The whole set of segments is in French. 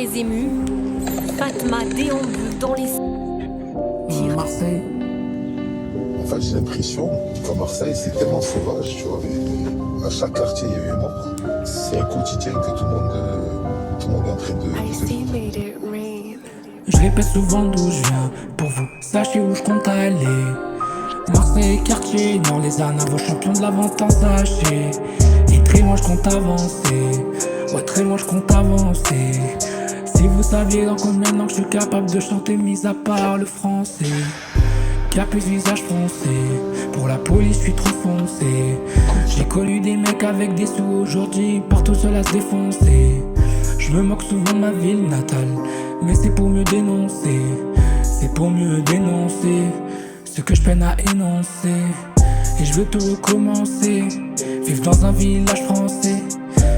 très émue, Fatma déambule dans les... Marseille. En fait, j'ai l'impression qu'à Marseille, c'est tellement sauvage, tu vois. À chaque quartier, il y a eu un mort. C'est un quotidien que tout le monde est en train de vivre. Je répète souvent d'où je viens, pour vous sachez où je compte aller. Marseille, quartier, nord, les ânes, vos champions de la vente en sachet. Et très loin je compte avancer, ouais très loin je compte avancer. Si vous saviez dans combien de langues je suis capable de chanter, mis à part le français. Capuce, visage foncé, pour la police je suis trop foncé. J'ai connu des mecs avec des sous, aujourd'hui partout seul à se défoncer. Je me moque souvent de ma ville natale, mais c'est pour mieux dénoncer. C'est pour mieux dénoncer ce que je peine à énoncer. Et je veux tout recommencer, vivre dans un village français,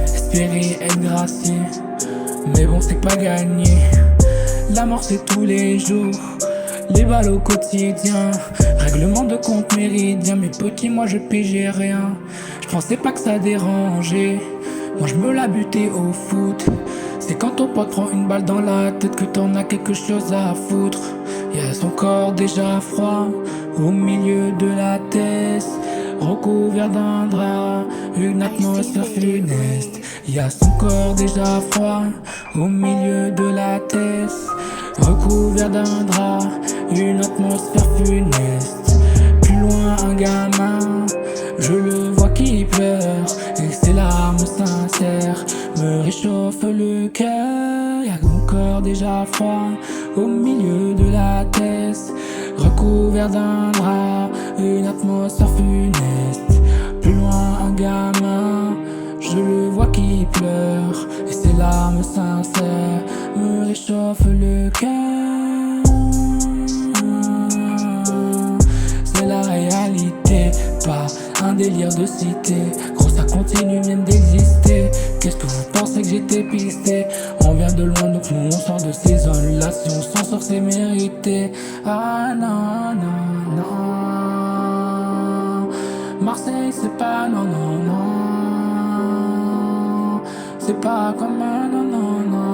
espérer être gracié, mais bon c'est pas gagné. La mort c'est tous les jours, les balles au quotidien, règlement de compte méridien. Mais petit moi je pigeais rien, je pensais pas que ça dérangeait. Moi je me la butais au foot. C'est quand ton pote prend une balle dans la tête que t'en as quelque chose à foutre. Y'a son corps déjà froid au milieu de la tête, recouvert d'un drap, une atmosphère funeste. Y'a son corps déjà froid au milieu de la tête, recouvert d'un drap, une atmosphère funeste. Plus loin un gamin, je le vois qui pleure, et ses larmes sincères me réchauffent le cœur. Y'a son corps déjà froid au milieu de la tête, recouvert d'un drap, une atmosphère funeste. Plus loin un gamin, je le vois qui pleure, et ses larmes sincères me réchauffent le cœur. C'est la réalité, pas un délire de cité. Gros ça continue même d'exister. Qu'est-ce que vous pensez que j'étais pisté? On vient de loin donc nous on sort de ces zones-là. Si on s'en sort c'est mérité. Ah non non non, Marseille c'est pas non non non, c'est pas comme un non non non,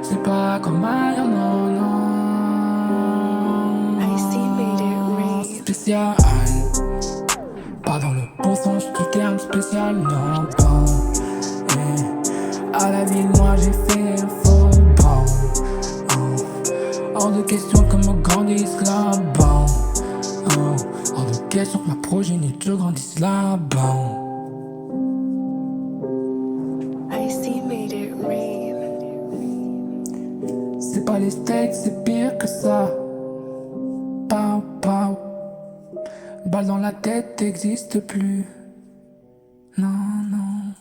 c'est pas comme ailleurs non non. Spécial, pas dans le bon sens du terme spécial, non, non. À la ville, moi j'ai fait un faux bon. Hors de question que me grandisse là-bas. Hors de question que ma progéniture grandisse là-bas. C'est pas les States, c'est pire que ça. Pow, pow. Balle dans la tête, t'existes plus. Non, non.